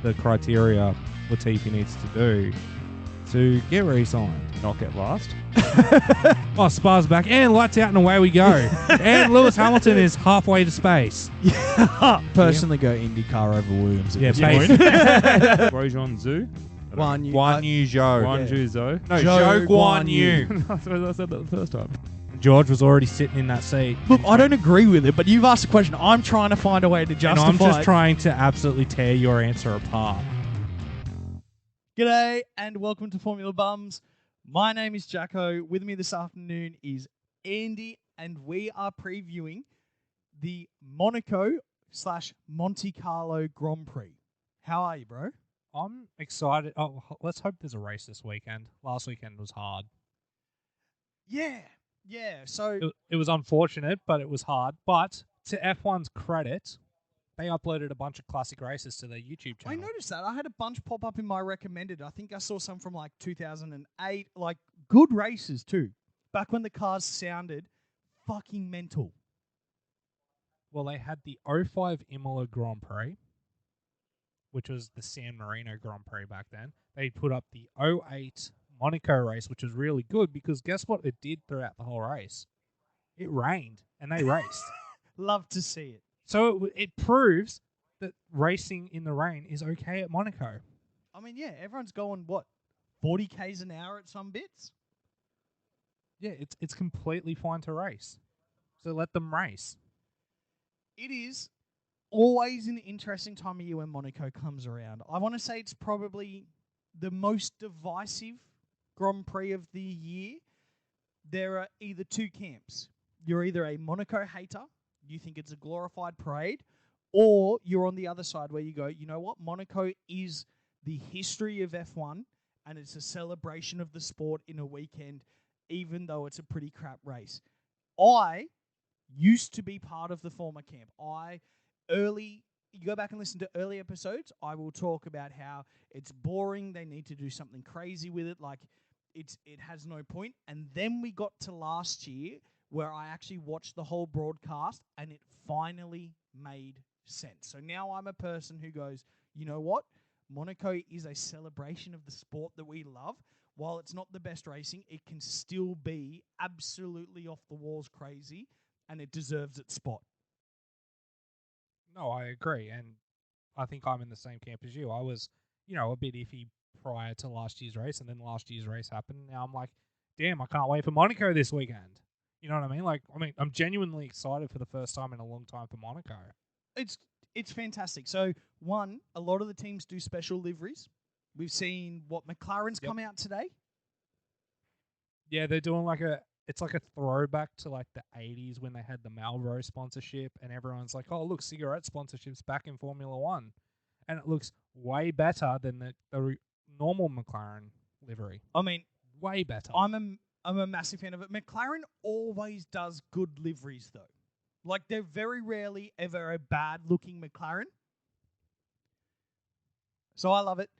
the criteria Latifi needs to do to get re-signed, not get last. Oh, Spa's back, and lights out, and away we go. And Lewis Hamilton is halfway to space. Personally, go IndyCar over Williams. Yeah, basically. Grosjean Zhu? Guan Yu Zhou. Guan Zhu Zhou? No, Zhou Zhou Guan Guan Yu. Yu. I said that the first time. George was already sitting in that seat. Look, I don't agree with it, but you've asked a question. I'm trying to find a way to justify And I'm just it. trying to absolutely tear your answer apart. G'day and welcome to Formula Bums. My name is Jacko. With me this afternoon is Andy, and we are previewing the Monaco/Monte Carlo Grand Prix. How are you, bro? I'm excited. Oh, let's hope there's a race this weekend. Last weekend was hard. Yeah. So It was unfortunate, but it was hard. But to F1's credit, they uploaded a bunch of classic races to their YouTube channel. I noticed that. I had a bunch pop up in my recommended. I think I saw some from like 2008. Like good races too. Back when the cars sounded fucking mental. Well, they had the 05 Imola Grand Prix, which was the San Marino Grand Prix back then. They put up the 08 Monaco race, which was really good because guess what it did throughout the whole race? It rained and they raced. Love to see it. So it proves that racing in the rain is okay at Monaco. I mean, yeah, everyone's going, what, 40 Ks an hour at some bits? Yeah, it's completely fine to race. So let them race. It is always an interesting time of year when Monaco comes around. I want to say it's probably the most divisive Grand Prix of the year. There are either two camps. You're either a Monaco hater, you think it's a glorified parade, or you're on the other side where you go, you know what, Monaco is the history of F1 and it's a celebration of the sport in a weekend, even though it's a pretty crap race. I used to be part of the former camp. You go back and listen to early episodes, I will talk about how it's boring, they need to do something crazy with it, like it has no point. And then we got to last year where I actually watched the whole broadcast and it finally made sense. So now I'm a person who goes, you know what? Monaco is a celebration of the sport that we love. While it's not the best racing, it can still be absolutely off the walls crazy and it deserves its spot. No, I agree. And I think I'm in the same camp as you. I was, a bit iffy prior to last year's race, and then last year's race happened. Now I'm like, damn, I can't wait for Monaco this weekend. You know what I mean? I'm genuinely excited for the first time in a long time for Monaco. It's fantastic. So, one, a lot of the teams do special liveries. We've seen McLaren's come out today. Yeah, they're doing it's like a throwback to like the 80s when they had the Marlboro sponsorship and everyone's like, oh, look, cigarette sponsorship's back in Formula One. And it looks way better than the normal McLaren livery. I mean, way better. I'm a massive fan of it. McLaren always does good liveries, though. Like, they're very rarely ever a bad-looking McLaren. So I love it.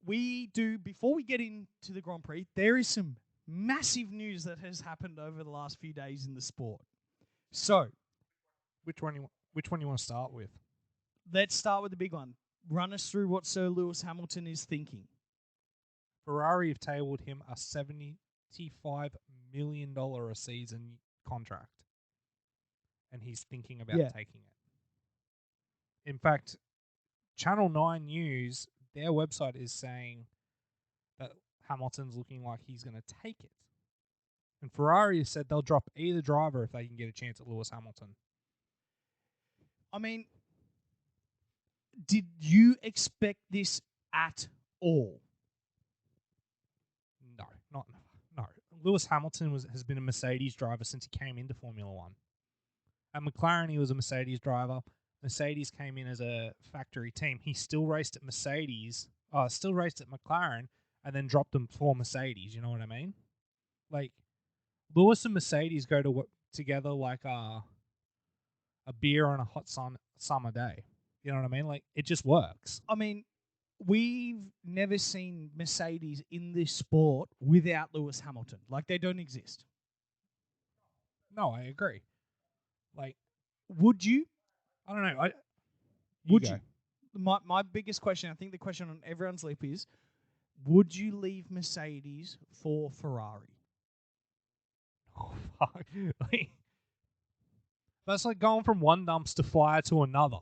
Before we get into the Grand Prix, there is some massive news that has happened over the last few days in the sport. So, which one you want to start with? Let's start with the big one. Run us through what Sir Lewis Hamilton is thinking. Ferrari have tabled him a $75 million a season contract. And he's thinking about taking it. In fact, Channel 9 News, their website is saying that Hamilton's looking like he's going to take it. And Ferrari has said they'll drop either driver if they can get a chance at Lewis Hamilton. I mean, did you expect this at all? No. Lewis Hamilton has been a Mercedes driver since he came into Formula One. At McLaren, he was a Mercedes driver. Mercedes came in as a factory team. He still raced at McLaren, and then dropped them for Mercedes. You know what I mean? Like, Lewis and Mercedes go together like a beer on a hot summer day. You know what I mean? Like, it just works. I mean, we've never seen Mercedes in this sport without Lewis Hamilton. Like, they don't exist. No, I agree. Like, would you? I don't know. Would you? my biggest question, I think the question on everyone's lip is, would you leave Mercedes for Ferrari? Oh, fuck. That's like going from one dumpster fire to another.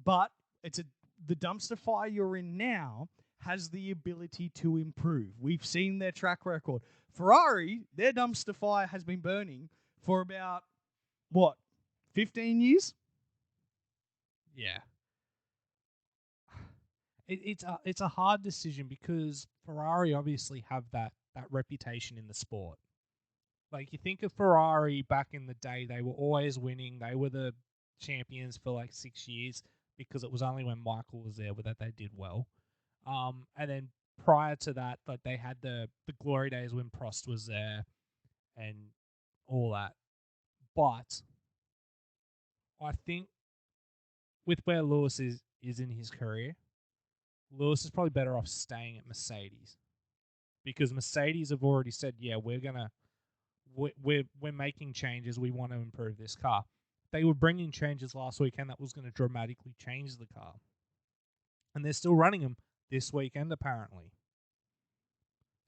But the dumpster fire you're in now has the ability to improve. We've seen their track record. Ferrari, their dumpster fire has been burning for about, 15 years? Yeah. It's a hard decision because Ferrari obviously have that reputation in the sport. Like, you think of Ferrari back in the day, they were always winning. They were the champions for like 6 years because it was only when Michael was there that they did well. And then prior to that, like, they had the glory days when Prost was there and all that. But I think with where Lewis is in his career, Lewis is probably better off staying at Mercedes because Mercedes have already said, yeah, we're making changes. We want to improve this car. They were bringing changes last weekend that was going to dramatically change the car, and they're still running them this weekend apparently.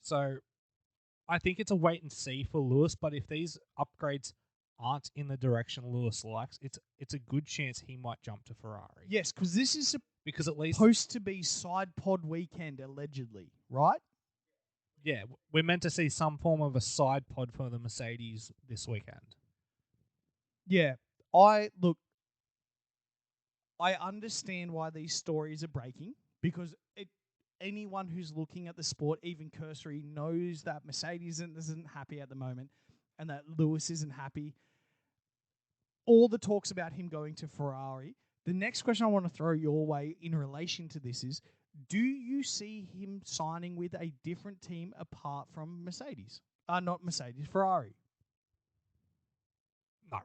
So I think it's a wait and see for Lewis. But if these upgrades aren't in the direction Lewis likes, it's a good chance he might jump to Ferrari. Yes, because this is Because at least supposed to be side pod weekend, allegedly, right? yeah, we're meant to see some form of a side pod for the Mercedes this weekend. Yeah. I understand why these stories are breaking because anyone who's looking at the sport, even cursory, knows that Mercedes isn't happy at the moment and that Lewis isn't happy. All the talks about him going to Ferrari. The next question I want to throw your way in relation to this is, do you see him signing with a different team apart from Mercedes? Not Mercedes, Ferrari. No.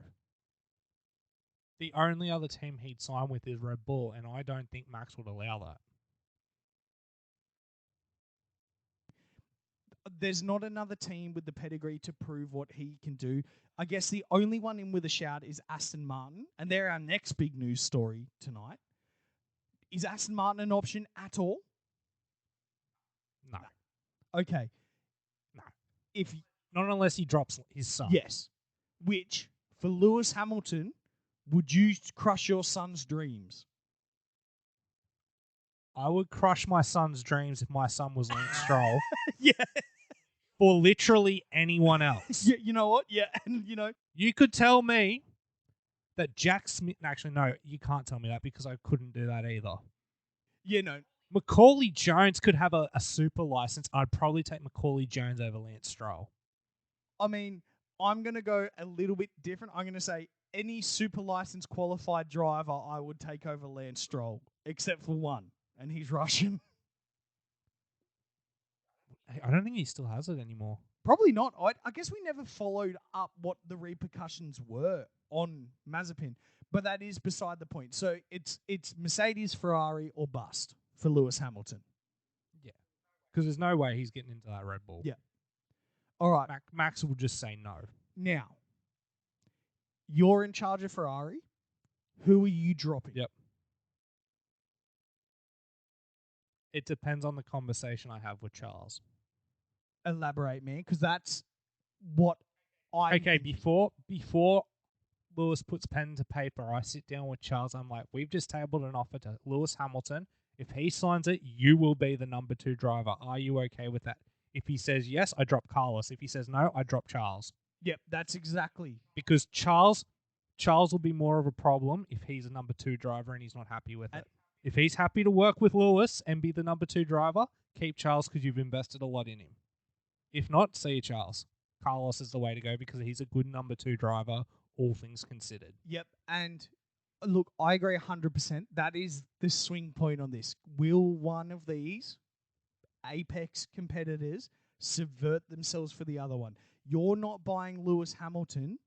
The only other team he'd sign with is Red Bull, and I don't think Max would allow that. There's not another team with the pedigree to prove what he can do. I guess the only one in with a shout is Aston Martin, and they're our next big news story tonight. Is Aston Martin an option at all? No. Okay. No. If Not unless he drops his son. Yes. Which, for Lewis Hamilton, would you crush your son's dreams? I would crush my son's dreams if my son was Lance Stroll. Yeah. For literally anyone else. Yeah, you know what? Yeah, and You could tell me that Jack Smith... Actually, no, you can't tell me that because I couldn't do that either. Yeah, no. Macaulay Jones could have a super license. I'd probably take Macaulay Jones over Lance Stroll. I mean, I'm going to go a little bit different. I'm going to say any super license qualified driver I would take over Lance Stroll, except for one, and he's Russian. I don't think he still has it anymore. Probably not. I guess we never followed up what the repercussions were on Mazepin, but that is beside the point. So it's Mercedes, Ferrari, or bust for Lewis Hamilton. Yeah. Because there's no way he's getting into that Red Bull. Yeah. All right. Max will just say no. Now, you're in charge of Ferrari. Who are you dropping? Yep. It depends on the conversation I have with Charles. Elaborate, man, because that's what Okay, before Lewis puts pen to paper, I sit down with Charles. I'm like, we've just tabled an offer to Lewis Hamilton. If he signs it, you will be the number 2 driver. Are you okay with that? If he says yes, I drop Carlos. If he says no, I drop Charles. Yep, that's exactly. Because Charles will be more of a problem if he's a number 2 driver and he's not happy with it. If he's happy to work with Lewis and be the number 2 driver, keep Charles because you've invested a lot in him. If not, see you, Charles. Carlos is the way to go because he's a good number 2 driver, all things considered. Yep, and look, I agree 100%. That is the swing point on this. Will one of these apex competitors subvert themselves for the other one? You're not buying Lewis Hamilton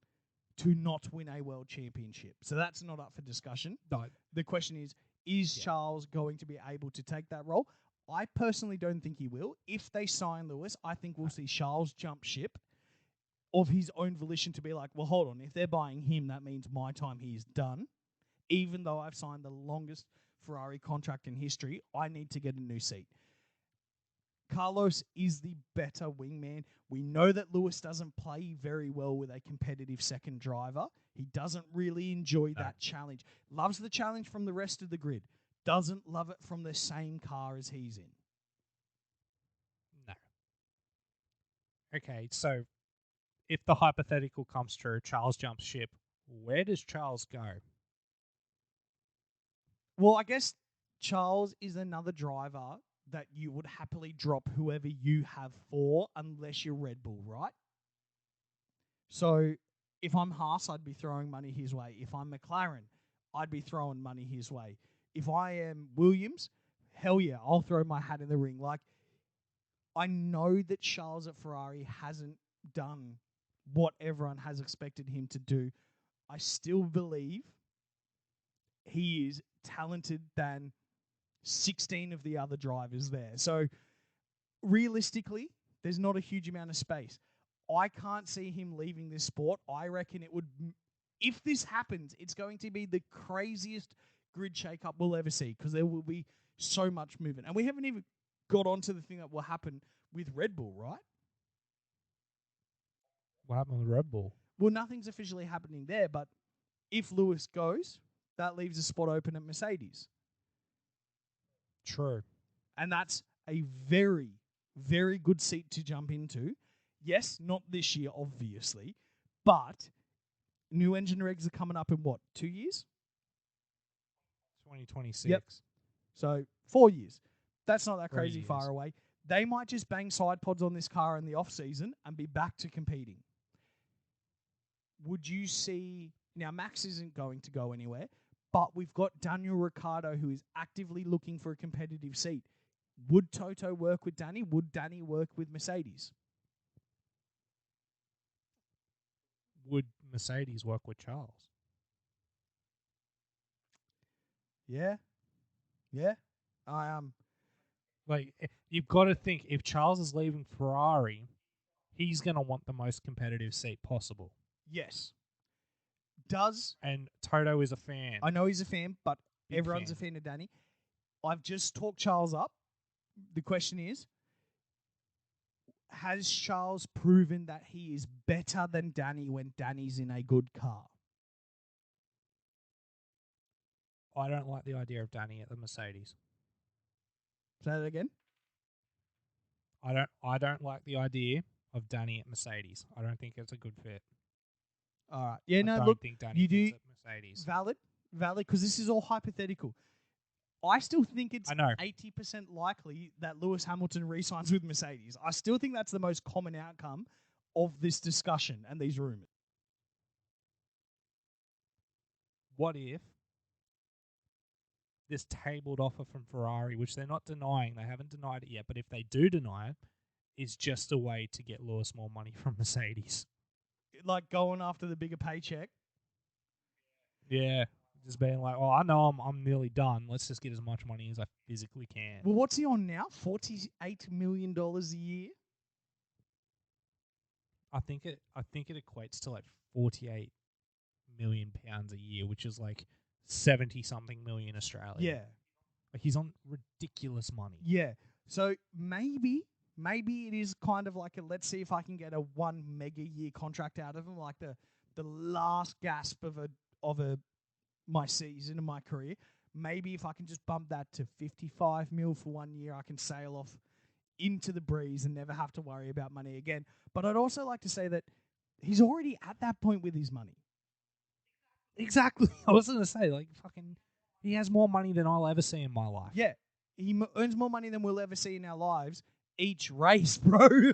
to not win a world championship. So that's not up for discussion. No. The question is Charles going to be able to take that role? I personally don't think he will. If they sign Lewis, I think we'll see Charles jump ship of his own volition to be like, well, hold on. If they're buying him, that means my time here is done. Even though I've signed the longest Ferrari contract in history. I need to get a new seat. Carlos is the better wingman. We know that Lewis doesn't play very well with a competitive second driver. He doesn't really enjoy that challenge. Loves the challenge from the rest of the grid. Doesn't love it from the same car as he's in. No. Okay, so if the hypothetical comes true, Charles jumps ship, where does Charles go? Well, I guess Charles is another driver that you would happily drop whoever you have for unless you're Red Bull, right? So if I'm Haas, I'd be throwing money his way. If I'm McLaren, I'd be throwing money his way. If I am Williams, hell yeah, I'll throw my hat in the ring. Like, I know that Charles at Ferrari hasn't done what everyone has expected him to do. I still believe he is talented than 16 of the other drivers there. So realistically, there's not a huge amount of space. I can't see him leaving this sport. I reckon it would, if this happens, it's going to be the craziest grid shake-up we'll ever see because there will be so much movement. And we haven't even got onto the thing that will happen with Red Bull, right? What happened with Red Bull? Well, nothing's officially happening there, but if Lewis goes, that leaves a spot open at Mercedes. True. And that's a very, very good seat to jump into. Yes, not this year, obviously, but new engine regs are coming up in what, 2 years? 2026. Yep. So 4 years. That's not that 3 crazy far years. away. They might just bang side pods on this car in the off season and be back to competing. Would you see, now Max isn't going to go anywhere, but we've got Daniel Ricciardo who is actively looking for a competitive seat. Would Toto work with Danny? Would Danny work with Mercedes? Would Mercedes work with Charles? Yeah. Yeah. Like, you've got to think, if Charles is leaving Ferrari, he's going to want the most competitive seat possible. Yes. And Toto is a fan. I know he's a fan, but Big everyone's fan. a fan of Danny. I've just talked Charles up. The question is, has Charles proven that he is better than Danny when Danny's in a good car? I don't like the idea of Danny at the Mercedes. Say that again? I don't like the idea of Danny at Mercedes. I don't think it's a good fit. All right. Yeah, no, I don't look, think Danny you do fits at Mercedes. valid, because this is all hypothetical. I still think it's I know. 80% likely that Lewis Hamilton re-signs with Mercedes. I still think that's the most common outcome of this discussion and these rumors. What if this tabled offer from Ferrari, which they're not denying, they haven't denied it yet, but if they do deny it, is just a way to get Lewis more money from Mercedes? Like going after the bigger paycheck. Yeah. Just being like, oh, I know I'm nearly done. Let's just get as much money as I physically can. Well, what's he on now? $48 million a year? I think it equates to like 48 million pounds a year, which is like 70 something million Australian. Yeah. Like, he's on ridiculous money. Yeah. So maybe it is kind of like a, let's see if I can get a 1 mega year contract out of him, like the last gasp of my season and my career. Maybe if I can just bump that to 55 mil for 1 year, I can sail off into the breeze and never have to worry about money again. But I'd also like to say that he's already at that point with his money. Exactly. I was going to say, like, fucking, he has more money than I'll ever see in my life. Yeah. He earns more money than we'll ever see in our lives each race, bro.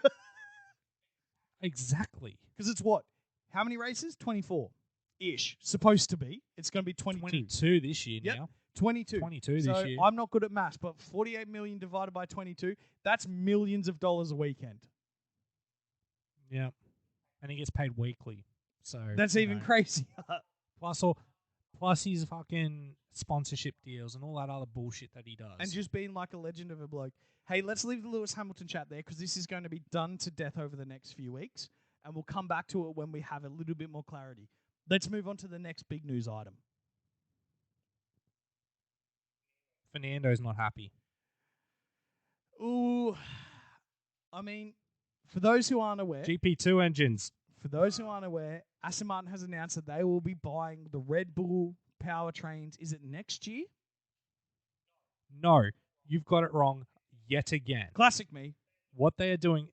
Exactly. Because it's what? How many races? 24-ish. Supposed to be. It's going to be 22. 22 this year now. 22. 22 so this year. I'm not good at maths, but 48 million divided by 22, that's millions of dollars a weekend. Yeah. And he gets paid weekly. So That's even crazier. Plus his fucking sponsorship deals and all that other bullshit that he does. And just being like a legend of a bloke. Hey, let's leave the Lewis Hamilton chat there because this is going to be done to death over the next few weeks. And we'll come back to it when we have a little bit more clarity. Let's move on to the next big news item. Fernando's not happy. Ooh, I mean, for those who aren't aware, GP2 engines. Aston Martin has announced that they will be buying the Red Bull powertrains. Is it next year? No, you've got it wrong yet again. Classic me. What they are doing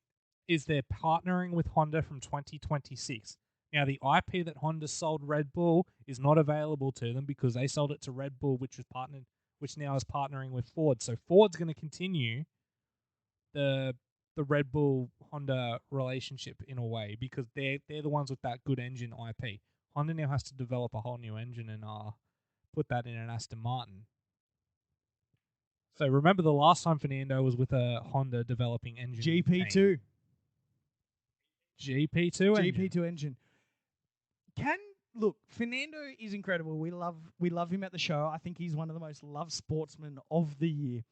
is they're partnering with Honda from 2026. Now, the IP that Honda sold Red Bull is not available to them because they sold it to Red Bull, which now is partnering with Ford. So Ford's going to continue the Red Bull Honda relationship in a way because they're the ones with that good engine IP. Honda now has to develop a whole new engine and put that in an Aston Martin. So remember the last time Fernando was with a Honda developing engine? GP2. GP2 engine. Look, Fernando is incredible. We love him at the show. I think he's one of the most loved sportsmen of the year.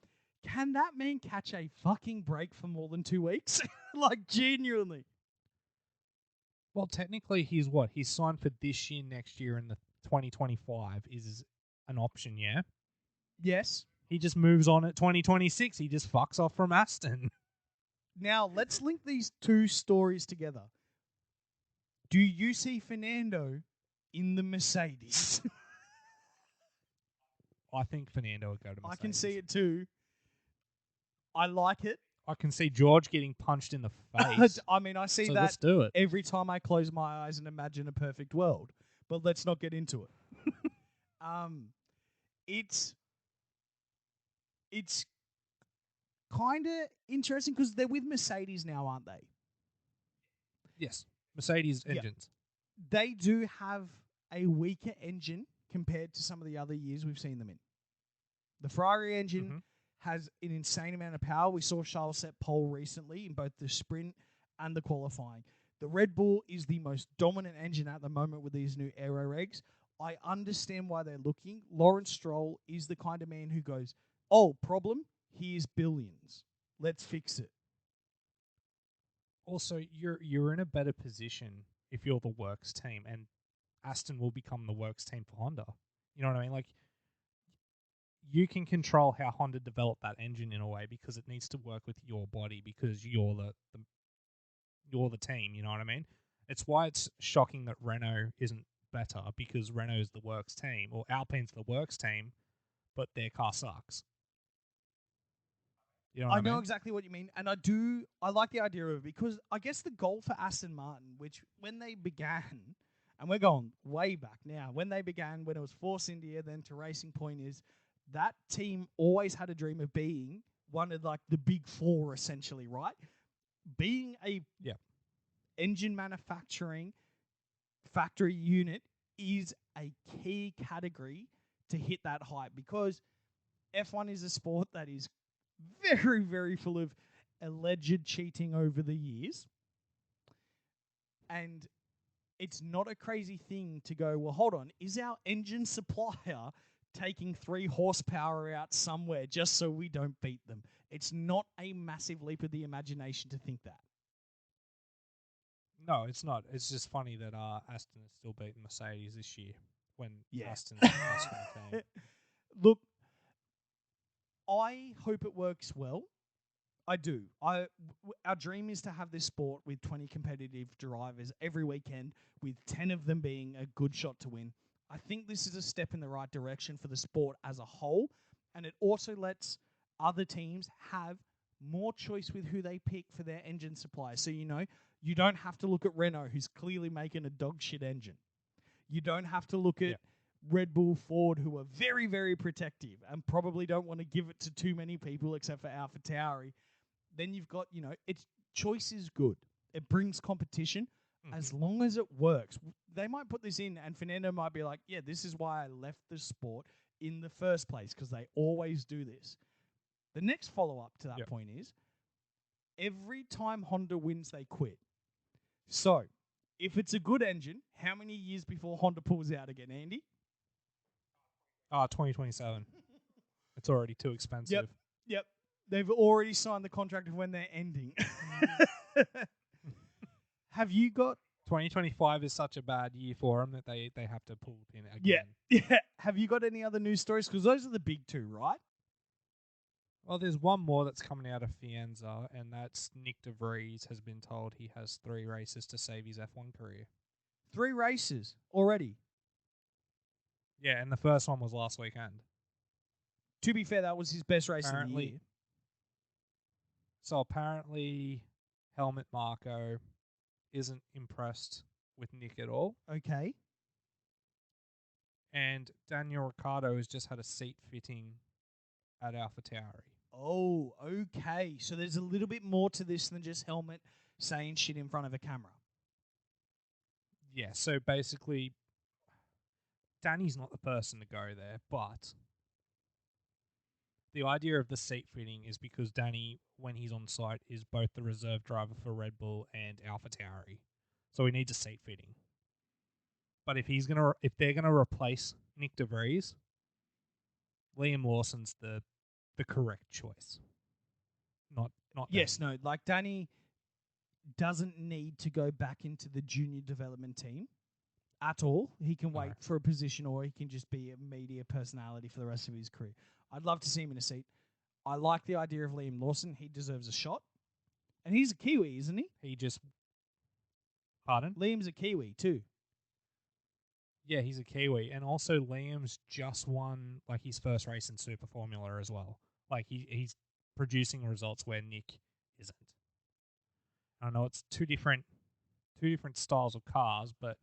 Can that man catch a fucking break for more than 2 weeks? Like, genuinely. Well, technically, he's signed for this year, next year, and the 2025 is an option, yeah? Yes. He just moves on at 2026. He just fucks off from Aston. Now, let's link these two stories together. Do you see Fernando in the Mercedes? I think Fernando would go to Mercedes. I can see it too. I like it. I can see George getting punched in the face. I mean, I see so that let's do it. every time I close my eyes and imagine a perfect world. But let's not get into it. It's kind of interesting because they're with Mercedes now, aren't they? Yes. Mercedes engines. They do have a weaker engine compared to some of the other years we've seen them in. The Ferrari engine has an insane amount of power. We saw Charles set pole recently in both the sprint and the qualifying. The Red Bull is the most dominant engine at the moment with these new aero regs. I understand why they're looking. Lawrence Stroll is the kind of man who goes, oh, problem? Here's billions. Let's fix it. Also, you're in a better position if you're the works team, and Aston will become the works team for Honda. You know what I mean? Like, you can control how Honda develop that engine in a way because it needs to work with your body because you're the team. You know what I mean? It's why it's shocking that Renault isn't better because Renault is the works team or Alpine's the works team, but their car sucks. You know what I know mean? exactly what you mean, and I like the idea of it because I guess the goal for Aston Martin, which when they began, and we're going way back now, when they began, when it was Force India, then to Racing Point, is that team always had a dream of being one of like the big four, essentially, right? Being a engine manufacturing factory unit is a key category to hit that height because F1 is a sport that is very, very full of alleged cheating over the years. And it's not a crazy thing to go, well, hold on, is our engine supplier taking 3 horsepower out somewhere just so we don't beat them? It's not a massive leap of the imagination to think that. No, it's not. It's just funny that Aston is still beating Mercedes this year when Aston's team. Look, I hope it works well. I do. Our dream is to have this sport with 20 competitive drivers every weekend, with 10 of them being a good shot to win. I think this is a step in the right direction for the sport as a whole, and it also lets other teams have more choice with who they pick for their engine supply. So, you don't have to look at Renault, who's clearly making a dog shit engine. You don't have to look at Red Bull, Ford, who are very, very protective and probably don't want to give it to too many people except for AlphaTauri. Then you've got, it's choice is good. It brings competition as long as it works. They might put this in and Fernando might be like, yeah, this is why I left the sport in the first place because they always do this. The next follow-up to that point is every time Honda wins, they quit. So, if it's a good engine, how many years before Honda pulls out again, Andy? 2027. It's already too expensive. Yep. They've already signed the contract of when they're ending. Have you got... 2025 is such a bad year for them that they have to pull the pin again. Yeah. Have you got any other news stories? Because those are the big two, right? Oh, there's one more that's coming out of Fienza, and that's Nick De Vries has been told he has 3 races to save his F1 career. 3 races already. Yeah, and the first one was last weekend. To be fair, that was his best race of the year. So apparently, Helmut Marko isn't impressed with Nick at all. Okay. And Daniel Ricciardo has just had a seat fitting at AlphaTauri. Oh, okay. So there's a little bit more to this than just Helmut saying shit in front of a camera. Yeah, so basically, Danny's not the person to go there, but the idea of the seat fitting is because Danny, when he's on site, is both the reserve driver for Red Bull and AlphaTauri. So he needs a seat fitting. But if they're gonna replace Nick De Vries, Liam Lawson's the correct choice. Not Yes, Danny. no, like Danny doesn't need to go back into the junior development team at all. He can wait for a position, or he can just be a media personality for the rest of his career. I'd love to see him in a seat. I like the idea of Liam Lawson. He deserves a shot. And he's a Kiwi, isn't he? Pardon? Liam's a Kiwi too. Yeah, he's a Kiwi. And also Liam's just won like his first race in Super Formula as well. Like he's producing results where Nick isn't. I know it's two different styles of cars, but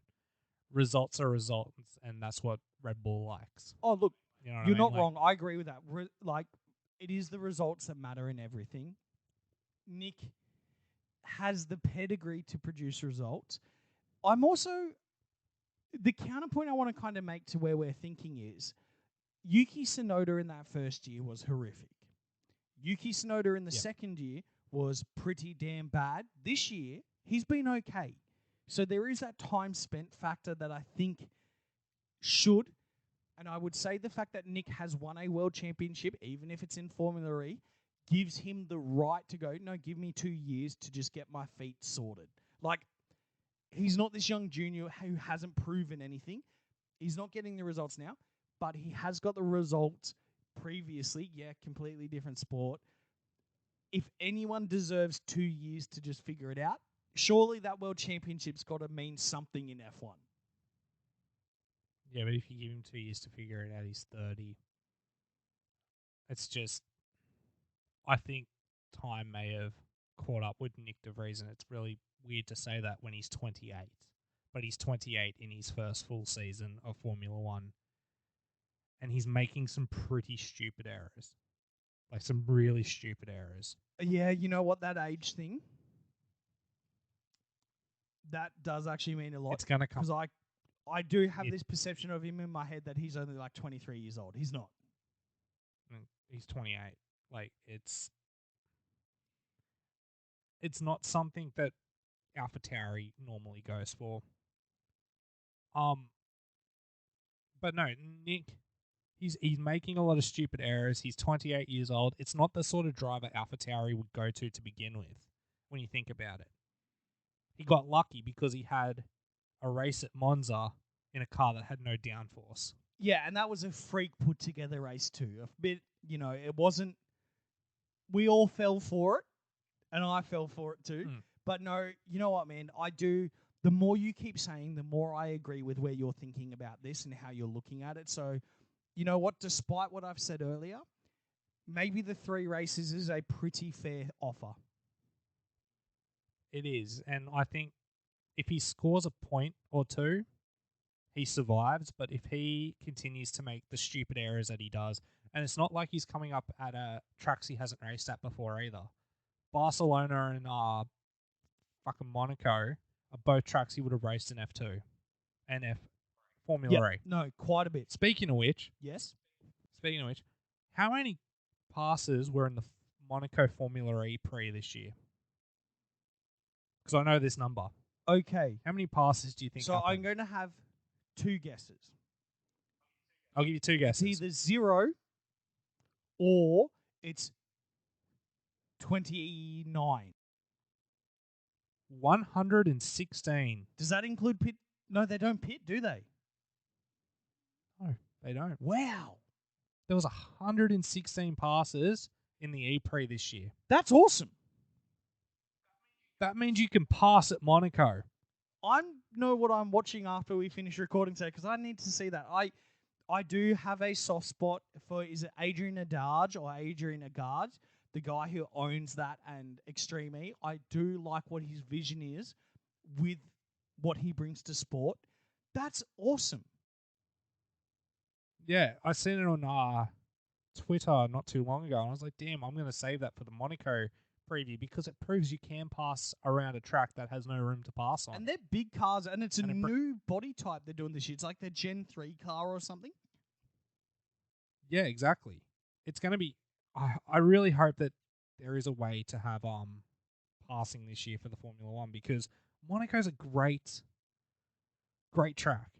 results are results, and that's what Red Bull likes. Oh, look, you know what you're I mean? not wrong. I agree with that. Like, it is the results that matter in everything. Nick has the pedigree to produce results. I'm also, the counterpoint I want to kind of make to where we're thinking is, Yuki Tsunoda in that first year was horrific. Yuki Tsunoda in the second year was pretty damn bad. This year, he's been okay. So there is that time spent factor that I think should, and I would say the fact that Nick has won a world championship, even if it's in Formula E, gives him the right to go, no, give me 2 years to just get my feet sorted. Like, he's not this young junior who hasn't proven anything. He's not getting the results now, but he has got the results previously. Yeah, completely different sport. If anyone deserves 2 years to just figure it out, surely that world championship's got to mean something in F1. Yeah, but if you give him 2 years to figure it out, he's 30. It's just, I think time may have caught up with Nick De Vries, and it's really weird to say that when he's 28. But he's 28 in his first full season of Formula One, and he's making some pretty stupid errors. Like some really stupid errors. Yeah, you know what, that age thing, that does actually mean a lot. It's going to come. Because I do have this perception of him in my head that he's only like 23 years old. He's not. He's 28. Like, it's not something that AlphaTauri normally goes for. But no, Nick, he's making a lot of stupid errors. He's 28 years old. It's not the sort of driver AlphaTauri would go to begin with, when you think about it. He got lucky because he had a race at Monza in a car that had no downforce. Yeah, and that was a freak put together race too. A bit, it wasn't. We all fell for it, and I fell for it too. But no, you know what, man? I do. The more you keep saying, the more I agree with where you're thinking about this and how you're looking at it. So, you know what? Despite what I've said earlier, maybe the 3 races is a pretty fair offer. It is, and I think if he scores a point or two, he survives. But if he continues to make the stupid errors that he does, and it's not like he's coming up at tracks he hasn't raced at before either. Barcelona and fucking Monaco are both tracks he would have raced in F2 and Formula E. No, quite a bit. Speaking of which, how many passes were in the Monaco Formula E Prix this year? Because I know this number. Okay. How many passes do you think? So happened? I'm going to have 2 guesses. I'll give you 2 guesses. It's either 0 or it's 29. 116. Does that include pit? No, they don't pit, do they? No, they don't. Wow. There was 116 passes in the E-Prix this year. That's awesome. That means you can pass at Monaco. I know what I'm watching after we finish recording today because I need to see that. I do have a soft spot for, is it Adrian Adage or Adrian Agard, the guy who owns that and Extreme E. I do like what his vision is with what he brings to sport. That's awesome. Yeah, I seen it on Twitter not too long ago, and I was like, damn, I'm going to save that for the Monaco preview because it proves you can pass around a track that has no room to pass on. And they're big cars, and it's a new body type they're doing this year. It's like their Gen 3 car or something. Yeah, exactly. It's going to be... I really hope that there is a way to have passing this year for the Formula One because Monaco's a great track.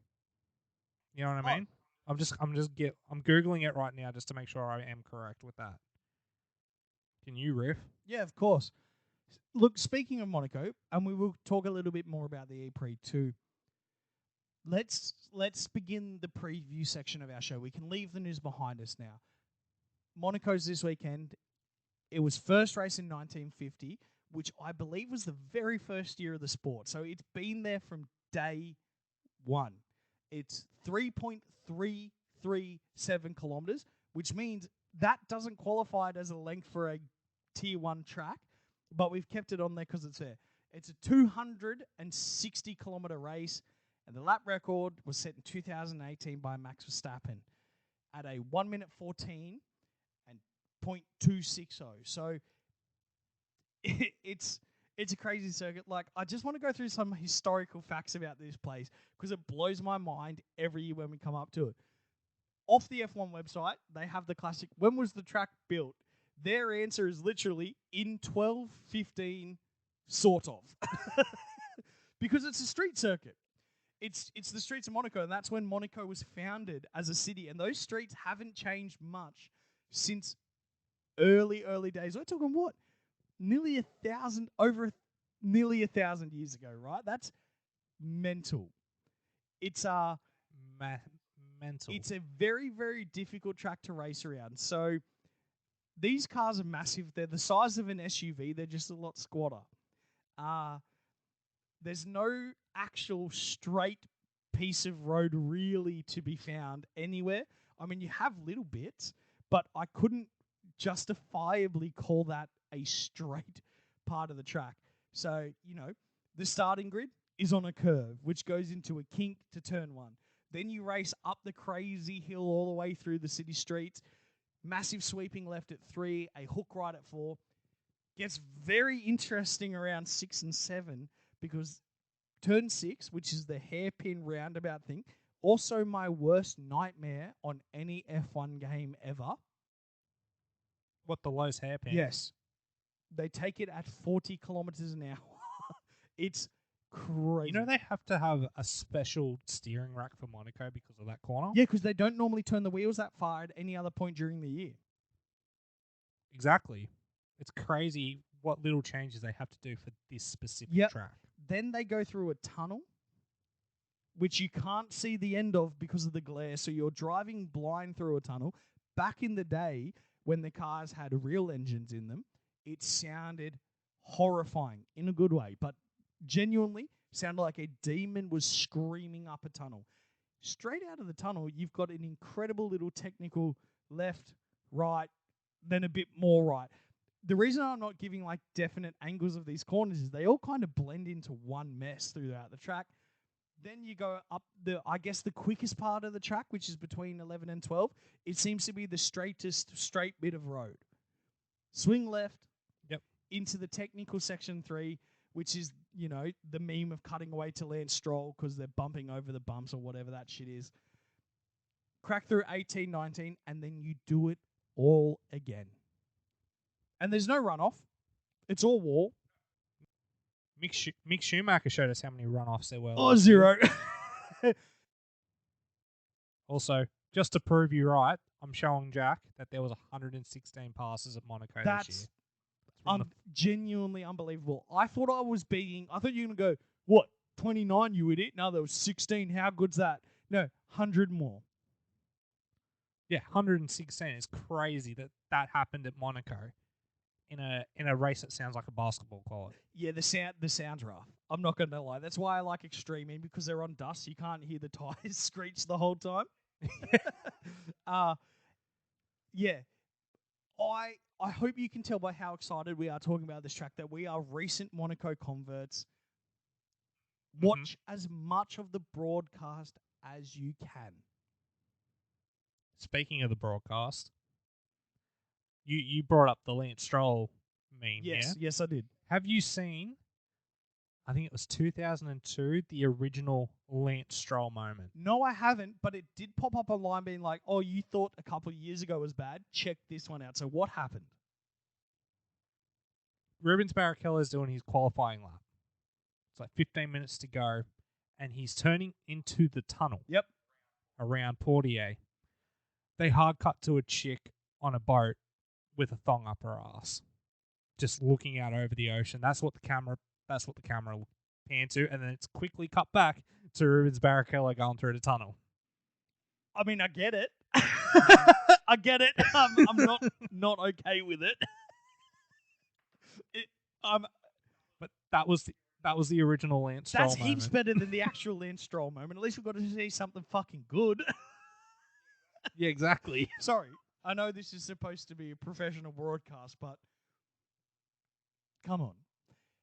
You know what I mean? I'm Googling it right now just to make sure I am correct with that. Can you riff? Yeah, of course. Look, speaking of Monaco, and we will talk a little bit more about the E-Prix too. Let's begin the preview section of our show. We can leave the news behind us now. Monaco's this weekend. It was first race in 1950, which I believe was the very first year of the sport. So it's been there from day one. It's 3.337 kilometers, which means that doesn't qualify it as a length for a tier 1 track, but we've kept it on there because it's there. It's a 260 kilometer race, and the lap record was set in 2018 by Max Verstappen at a 1 minute 14 and 0.260. So it's a crazy circuit. Like, I just want to go through some historical facts about this place because it blows my mind every year when we come up to it. Off the F1 website, they have the classic, when was the track built? Their answer is literally in 1215, sort of. Because it's a street circuit. It's the streets of Monaco, and that's when Monaco was founded as a city. And those streets haven't changed much since early days. We're talking what? Nearly 1,000 years ago, right? That's mental. It's mental. It's a very, very difficult track to race around. So these cars are massive. They're the size of an SUV. They're just a lot squatter. There's no actual straight piece of road really to be found anywhere. I mean, you have little bits, but I couldn't justifiably call that a straight part of the track. So, the starting grid is on a curve, which goes into a kink to turn 1. Then you race up the crazy hill all the way through the city streets. Massive sweeping left at 3, a hook right at 4. Gets very interesting around 6 and 7 because turn 6, which is the hairpin roundabout thing, also my worst nightmare on any F1 game ever. What, the lowest hairpin? Yes. They take it at 40 kilometers an hour. It's crazy. They have to have a special steering rack for Monaco because of that corner? Yeah, because they don't normally turn the wheels that far at any other point during the year. Exactly. It's crazy what little changes they have to do for this specific track. Then they go through a tunnel, which you can't see the end of because of the glare, so you're driving blind through a tunnel. Back in the day, when the cars had real engines in them, it sounded horrifying in a good way, but genuinely sounded like a demon was screaming up a tunnel. Straight out of the tunnel, you've got an incredible little technical left, right, then a bit more right. The reason I'm not giving like definite angles of these corners is they all kind of blend into one mess throughout the track. Then you go up the quickest part of the track, which is between 11 and 12. It seems to be the straightest straight bit of road. Swing left into the technical section 3, which is, the meme of cutting away to Lance Stroll because they're bumping over the bumps or whatever that shit is. Crack through 18, 19, and then you do it all again. And there's no runoff. It's all wall. Mick Schumacher showed us how many runoffs there were. Oh, 0. Also, just to prove you right, I'm showing Jack that there was 116 passes at Monaco this year. Genuinely unbelievable. I thought you were going to go, what, 29 you idiot? No, there was 16. How good's that? No, 100 more. Yeah, 116 is crazy that happened at Monaco in a race that sounds like a basketball court. Yeah, the sound's rough. I'm not gonna lie. That's why I like Extreme In, because they're on dust. You can't hear the tires screech the whole time. uh yeah. I hope you can tell by how excited we are talking about this track that we are recent Monaco converts. Watch as much of the broadcast as you can. Speaking of the broadcast, you brought up the Lance Stroll meme. Yes, I did. Have you seen? I think it was 2002, the original Lance Stroll moment. No, I haven't, but it did pop up online being like, oh, you thought a couple of years ago was bad? Check this one out. So what happened? Rubens Barrichello is doing his qualifying lap. It's like 15 minutes to go, and he's turning into the tunnel. Yep. Around Portier. They hard cut to a chick on a boat with a thong up her ass, just looking out over the ocean. That's what the camera panned to, and then it's quickly cut back to Rubens Barrichello going through the tunnel. I mean, I get it. I get it. I'm not okay with it. But that was the original Lance Stroll That's moment. heaps better than the actual Lance Stroll moment. At least we've got to see something fucking good. Yeah, exactly. Sorry, I know this is supposed to be a professional broadcast, but come on.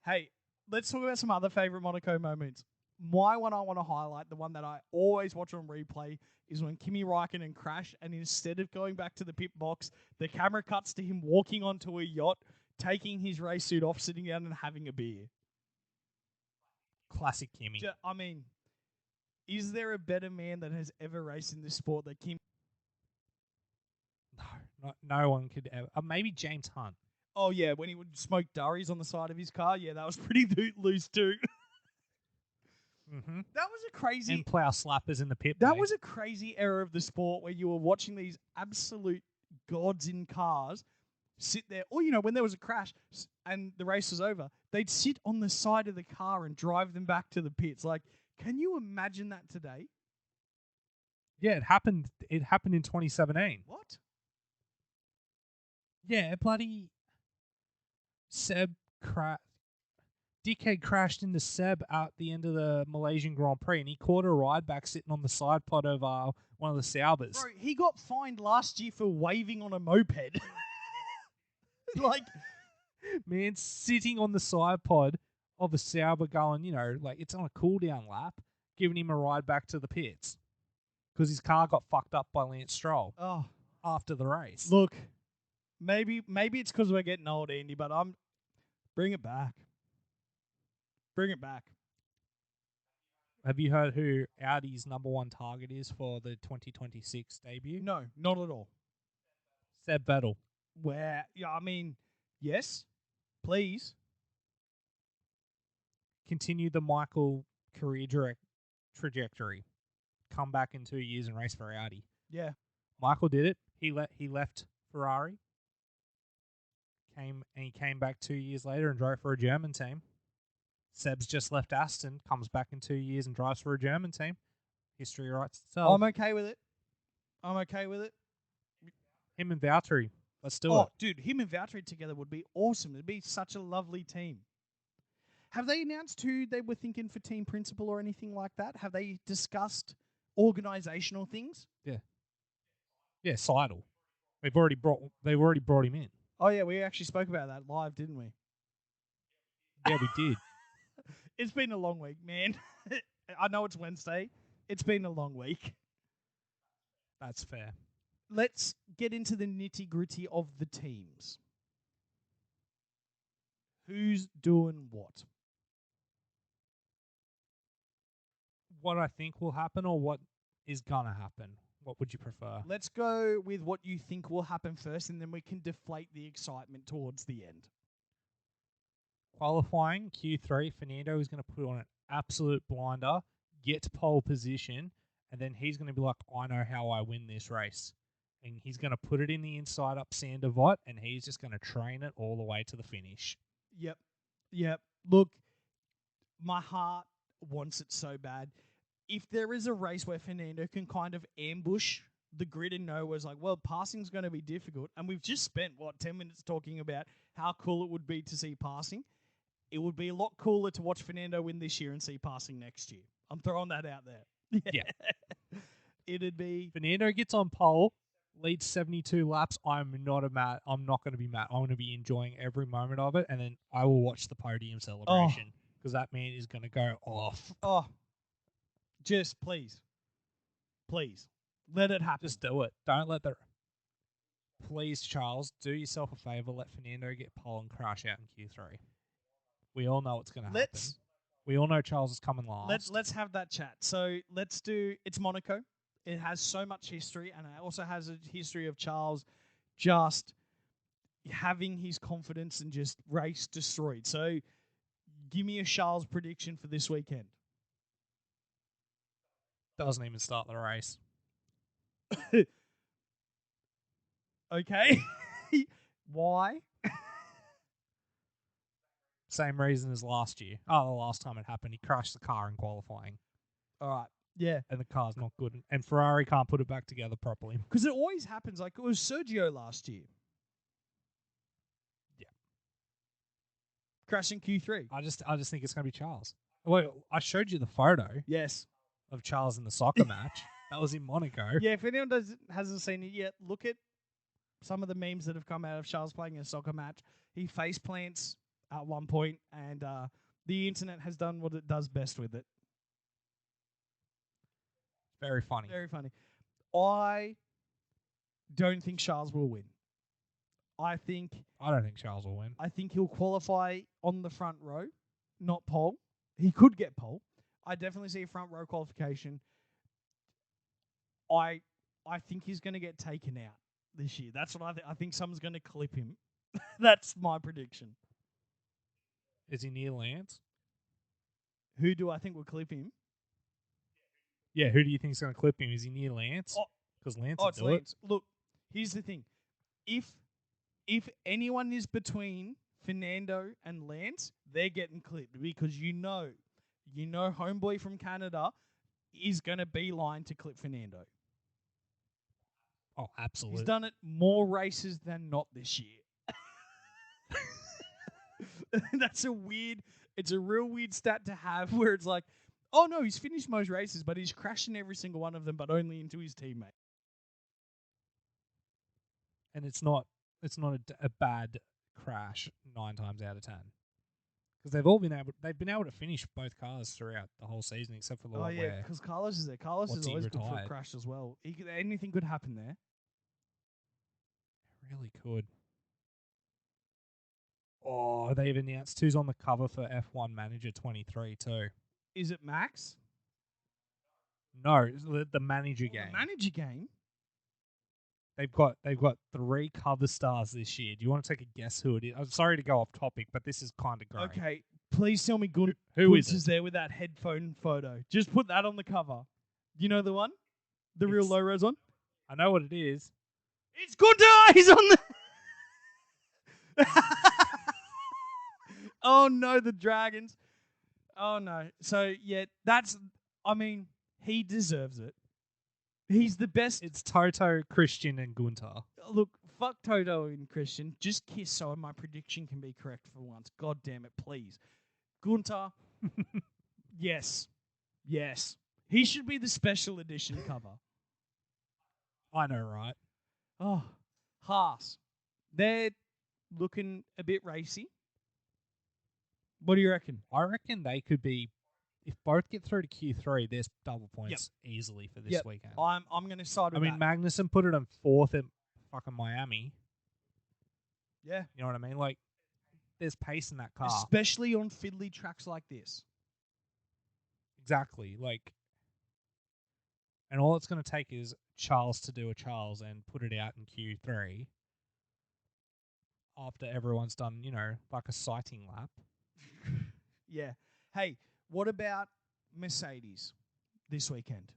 Hey, let's talk about some other favorite Monaco moments. My one I want to highlight, the one that I always watch on replay, is when Kimi Räikkönen crashed, and instead of going back to the pit box, the camera cuts to him walking onto a yacht, taking his race suit off, sitting down and having a beer. Classic Kimi. I mean, is there a better man that has ever raced in this sport than Kimi? No one could ever. Maybe James Hunt. Oh, yeah, when he would smoke durries on the side of his car. Yeah, that was pretty loose too. Mm-hmm. That was a crazy... And plow slappers in the pit. That was a crazy era of the sport where you were watching these absolute gods in cars sit there. Or, when there was a crash and the race was over, they'd sit on the side of the car and drive them back to the pits. Like, can you imagine that today? Yeah, it happened. It happened in 2017. What? Yeah, bloody Seb Dickhead crashed into Seb at the end of the Malaysian Grand Prix, and he caught a ride back sitting on the side pod of one of the Saubers. Bro, he got fined last year for waving on a moped. Like, man, sitting on the side pod of a Sauber going, like it's on a cool down lap, giving him a ride back to the pits because his car got fucked up by Lance Stroll after the race. Look, maybe it's because we're getting old, Andy, but bring it back. Bring it back. Have you heard who Audi's number one target is for the 2026 debut? No, not at all. Seb Vettel. Where, yes, please. Continue the Michael career trajectory. Come back in 2 years and race for Audi. Yeah. Michael did it. He left Ferrari. He came back 2 years later and drove for a German team. Seb's just left Aston, comes back in 2 years and drives for a German team. History writes itself. I'm okay with it. Him and Valtteri. Let's do it. Oh, dude, him and Valtteri together would be awesome. It'd be such a lovely team. Have they announced who they were thinking for team principal or anything like that? Have they discussed organizational things? Yeah, Seidel. They've already brought him in. Oh yeah, we actually spoke about that live, didn't we? Yeah, we did. It's been a long week, man. I know it's Wednesday. It's been a long week. That's fair. Let's get into the nitty-gritty of the teams. Who's doing what? What I think will happen or what is going to happen? What would you prefer? Let's go with what you think will happen first, and then we can deflate the excitement towards the end. Qualifying Q3, Fernando is going to put on an absolute blinder, get to pole position, and then he's going to be like, I know how I win this race. And he's going to put it in the inside up Sandovot, and he's just going to train it all the way to the finish. Yep. Look, my heart wants it so bad. If there is a race where Fernando can kind of ambush the grid in nowhere was like, well, passing's going to be difficult. And we've just spent, 10 minutes talking about how cool it would be to see passing. It would be a lot cooler to watch Fernando win this year and see passing next year. I'm throwing that out there. Yeah. It'd be... Fernando gets on pole, leads 72 laps. I'm not going to be mad. I'm going to be enjoying every moment of it, and then I will watch the podium celebration because that man is going to go off. Oh, just please. Please. Let it happen. Just do it. Don't let the... Please, Charles, do yourself a favour. Let Fernando get pole and crash out in Q3. We all know what's going to happen. We all know Charles is coming last. Let's have that chat. So let's do... It's Monaco. It has so much history, and it also has a history of Charles just having his confidence and just race destroyed. So give me a Charles prediction for this weekend. Doesn't even start the race. Okay. Why? Same reason as last year. The last time it happened, he crashed the car in qualifying. All right. Yeah. And the car's not good. And Ferrari can't put it back together properly. Because it always happens. Like, it was Sergio last year. Yeah. Crashing Q3. I just think it's going to be Charles. Well, I showed you the photo. Yes. Of Charles in the soccer match. That was in Monaco. Yeah, if anyone hasn't seen it yet, look at some of the memes that have come out of Charles playing a soccer match. He face plants at one point, and the internet has done what it does best with it. Very funny. Very funny. I don't think Charles will win. I don't think Charles will win. I think he'll qualify on the front row, not pole. He could get pole. I definitely see a front row qualification. I think he's going to get taken out this year. That's what I think someone's going to clip him. That's my prediction. Is he near Lance? Who do I think will clip him? Yeah, who do you think is going to clip him? Is he near Lance? Because Lance will do it. Look, here's the thing. If anyone is between Fernando and Lance, they're getting clipped because you know homeboy from Canada is going to beeline to clip Fernando. Oh, absolutely. He's done it more races than not this year. It's a real weird stat to have where it's like, oh no, he's finished most races, but he's crashing every single one of them, but only into his teammate. And it's not a bad crash 9 times out of 10. Because they've been able to finish both cars throughout the whole season, except for the one where... because Carlos is there. Carlos is always good for a crash as well. Anything could happen there. It really could. Oh, they've announced who's on the cover for F1 Manager 23 too. Is it Max? No, the manager game. The manager game? They've got 3 cover stars this year. Do you want to take a guess who it is? I'm sorry to go off topic, but this is kind of great. Okay, please tell me Who is there with that headphone photo. Just put that on the cover. Do you know the one? The real low res one? I know what it is. It's Gunter! He's on the... Oh no, the Dragons. Oh no. So, yeah, he deserves it. He's the best. It's Toto, Christian, and Gunter. Look, fuck Toto and Christian. Just kiss so my prediction can be correct for once. God damn it, please. Gunter, yes. Yes. He should be the special edition cover. I know, right? Oh, Haas. They're looking a bit racy. What do you reckon? I reckon they could be, if both get through to Q3, there's double points easily for this weekend. I'm going to side with that. Magnussen put it on 4th at fucking Miami. Yeah. You know what I mean? Like, there's pace in that car. Especially on fiddly tracks like this. Exactly. Like, and all it's going to take is Charles to do a Charles and put it out in Q3 after everyone's done, like a sighting lap. Yeah. Hey, what about Mercedes this weekend?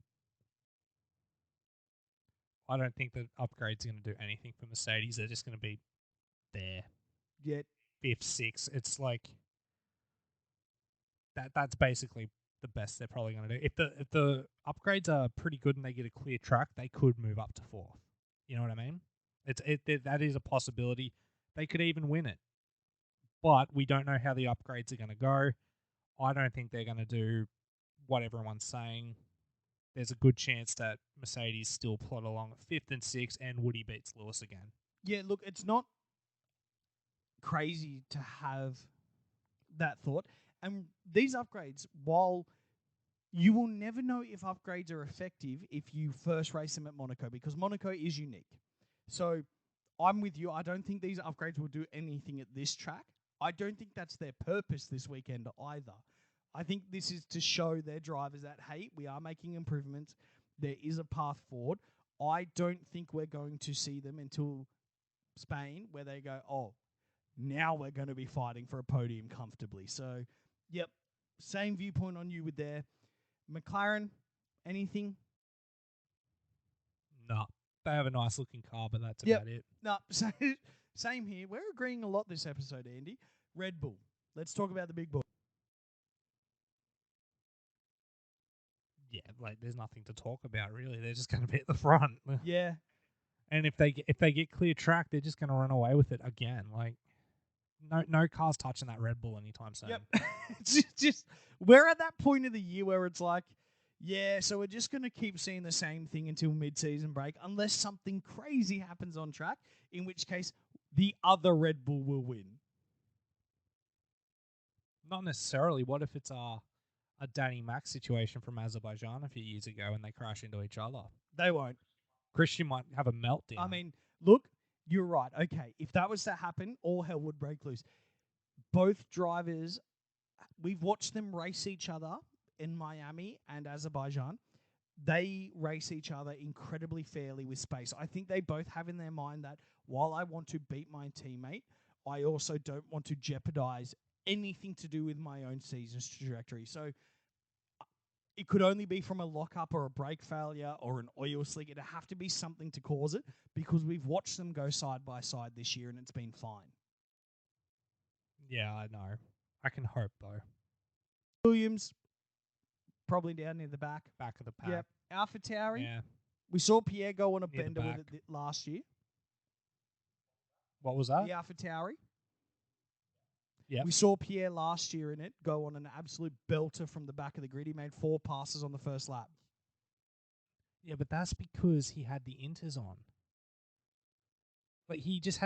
I don't think the upgrade's going to do anything for Mercedes. They're just going to be there. Yeah. 5th, 6th. It's like that's basically the best they're probably going to do. If the upgrades are pretty good and they get a clear track, they could move up to 4th. You know what I mean? That is a possibility. They could even win it, but we don't know how the upgrades are going to go. I don't think they're going to do what everyone's saying. There's a good chance that Mercedes still plod along at 5th and 6th, and Woody beats Lewis again. Yeah, look, it's not crazy to have that thought. And these upgrades, while you will never know if upgrades are effective if you first race them at Monaco, because Monaco is unique. So I'm with you. I don't think these upgrades will do anything at this track. I don't think that's their purpose this weekend either. I think this is to show their drivers that, hey, we are making improvements. There is a path forward. I don't think we're going to see them until Spain, where they go, oh, now we're going to be fighting for a podium comfortably. So, yep, same viewpoint on you with there. McLaren, anything? No. They have a nice looking car, but that's about it. No, same here. We're agreeing a lot this episode, Andy. Red Bull. Let's talk about the big boy. Yeah, like there's nothing to talk about really. They're just going to be at the front. Yeah. And if they get clear track, they're just going to run away with it again. Like no cars touching that Red Bull anytime soon. Yep. It's just we're at that point of the year where it's like, yeah, so we're just going to keep seeing the same thing until mid-season break, unless something crazy happens on track, in which case the other Red Bull will win. Not necessarily. What if it's a Danny Max situation from Azerbaijan a few years ago and they crash into each other? They won't. Christian might have a meltdown. I mean, look, you're right. Okay, if that was to happen, all hell would break loose. Both drivers, we've watched them race each other in Miami and Azerbaijan. They race each other incredibly fairly with space. I think they both have in their mind that while I want to beat my teammate, I also don't want to jeopardize anything to do with my own season's trajectory. So it could only be from a lockup or a brake failure or an oil slick. It'd have to be something to cause it, because we've watched them go side by side this year and it's been fine. Yeah, I know. I can hope, though. Williams, probably down near the back. Back of the pack. Yep. AlphaTauri. Yeah. We saw Pierre go on a Near the bender with back. it last year. What was that? The AlphaTauri. Yeah. We saw Pierre last year in it go on an absolute belter from the back of the grid. He made 4 passes on the first lap. Yeah, but that's because he had the inters on. Like he just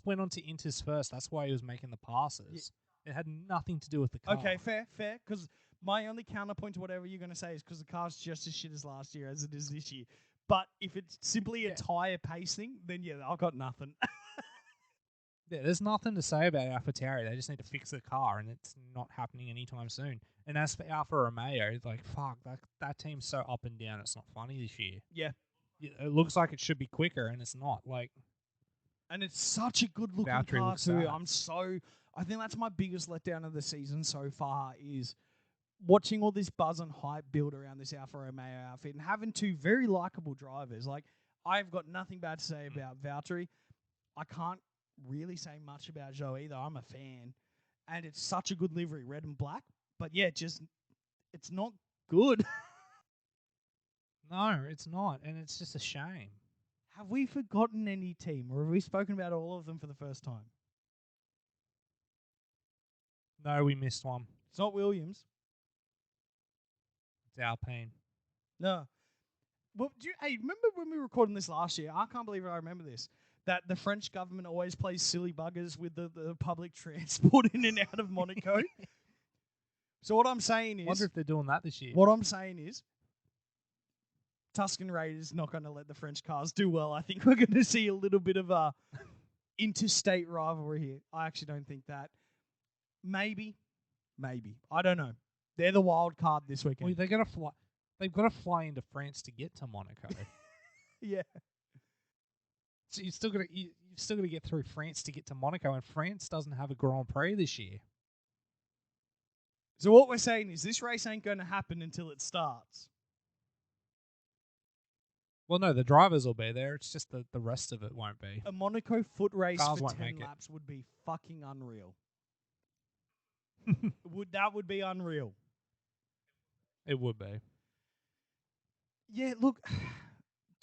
went on to inters first. That's why he was making the passes. Yeah. It had nothing to do with the car. Okay, fair. Because my only counterpoint to whatever you're going to say is because the car's just as shit as last year as it is this year. But if it's simply a tyre pace thing, then yeah, I've got nothing. Yeah, there's nothing to say about AlphaTauri. They just need to fix the car, and it's not happening anytime soon. And as for Alfa Romeo, it's like, fuck, that team's so up and down, it's not funny this year. Yeah. It looks like it should be quicker, and it's not. Like, and it's such a good-looking Valtteri car, looks too. I think that's my biggest letdown of the season so far is watching all this buzz and hype build around this Alfa Romeo outfit and having 2 very likable drivers. Like, I've got nothing bad to say about Valtteri. I can't really say much about Joe either. I'm a fan. And it's such a good livery, red and black. But yeah, it's not good. No, it's not. And it's just a shame. Have we forgotten any team, or have we spoken about all of them for the first time? No, we missed one. It's not Williams. It's Alpine. No. Well, remember when we were recording this last year? I can't believe I remember this. That the French government always plays silly buggers with the public transport in and out of Monaco. So what I'm saying is... I wonder if they're doing that this year. What I'm saying is Tuscan Raiders not going to let the French cars do well. I think we're going to see a little bit of a interstate rivalry here. I actually don't think that. Maybe. I don't know. They're the wild card this weekend. Well, they've got to fly into France to get to Monaco. Yeah. So you've still got to get through France to get to Monaco, and France doesn't have a Grand Prix this year. So what we're saying is this race ain't going to happen until it starts. Well, no, the drivers will be there. It's just the rest of it won't be. A Monaco foot race Cars for won't 10 make it. laps would be fucking unreal. That would be unreal. It would be. Yeah, look,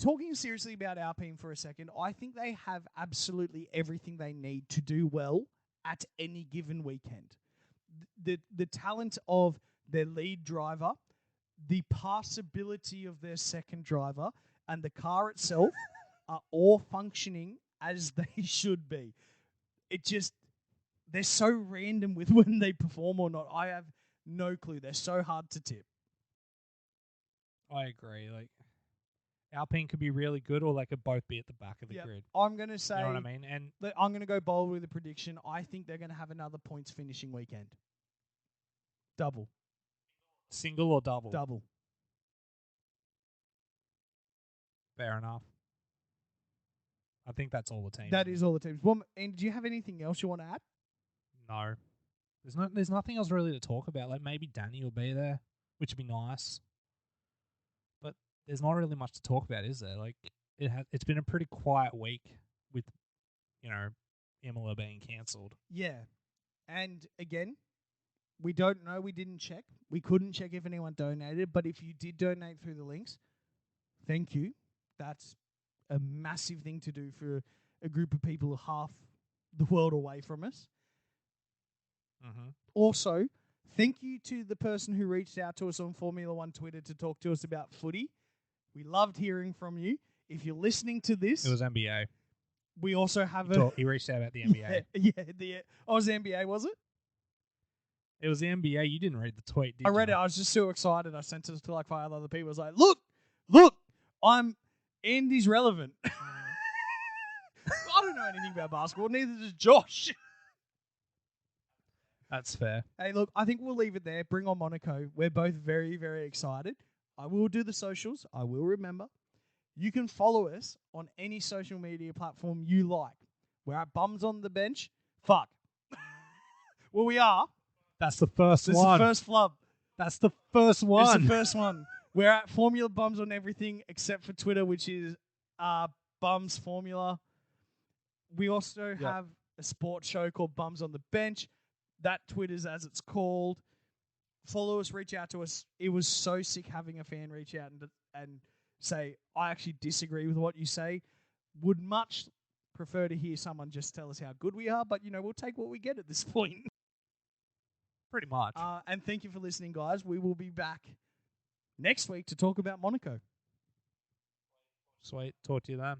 talking seriously about Alpine for a second, I think they have absolutely everything they need to do well at any given weekend. The talent of their lead driver, the passability of their second driver, and the car itself are all functioning as they should be. They're so random with when they perform or not. I have no clue. They're so hard to tip. I agree. Like, Alpine could be really good, or they could both be at the back of the grid. I'm going to say, You know what I mean? And I'm going to go bold with a prediction. I think they're going to have another points finishing weekend. Double. Single or double? Double. Fair enough. I think that's all the teams. That is all the teams. Well, and do you have anything else you want to add? No. There's nothing else really to talk about. Like, maybe Danny will be there, which would be nice. But there's not really much to talk about, is there? Like, it's been a pretty quiet week with, Imola being cancelled. Yeah. And again, we don't know. We didn't check. We couldn't check if anyone donated. But if you did donate through the links, thank you. That's a massive thing to do for a group of people half the world away from us. Mm-hmm. Also, thank you to the person who reached out to us on Formula One Twitter to talk to us about footy. We loved hearing from you. If you're listening to this, it was NBA. We also have he reached out about the NBA. Oh, it was the NBA, was it? It was the NBA. You didn't read the tweet, did you? I read it. I was just so excited. I sent it to like 5 other people. I was like, look, Andy's relevant. I don't know anything about basketball. Neither does Josh. That's fair. Hey, look, I think we'll leave it there. Bring on Monaco. We're both very, very excited. I will do the socials. I will remember. You can follow us on any social media platform you like. We're at Bums on the Bench. Fuck. Well, we are. That's the first one. This is the first flub. That's the first one. It's the first one. We're at Formula Bums on everything except for Twitter, which is Bums Formula. We also have a sports show called Bums on the Bench. That Twitter's as it's called. Follow us, reach out to us. It was so sick having a fan reach out and say, I actually disagree with what you say. Would much prefer to hear someone just tell us how good we are, but, we'll take what we get at this point. Pretty much. And thank you for listening, guys. We will be back next week to talk about Monaco. Sweet. Talk to you then.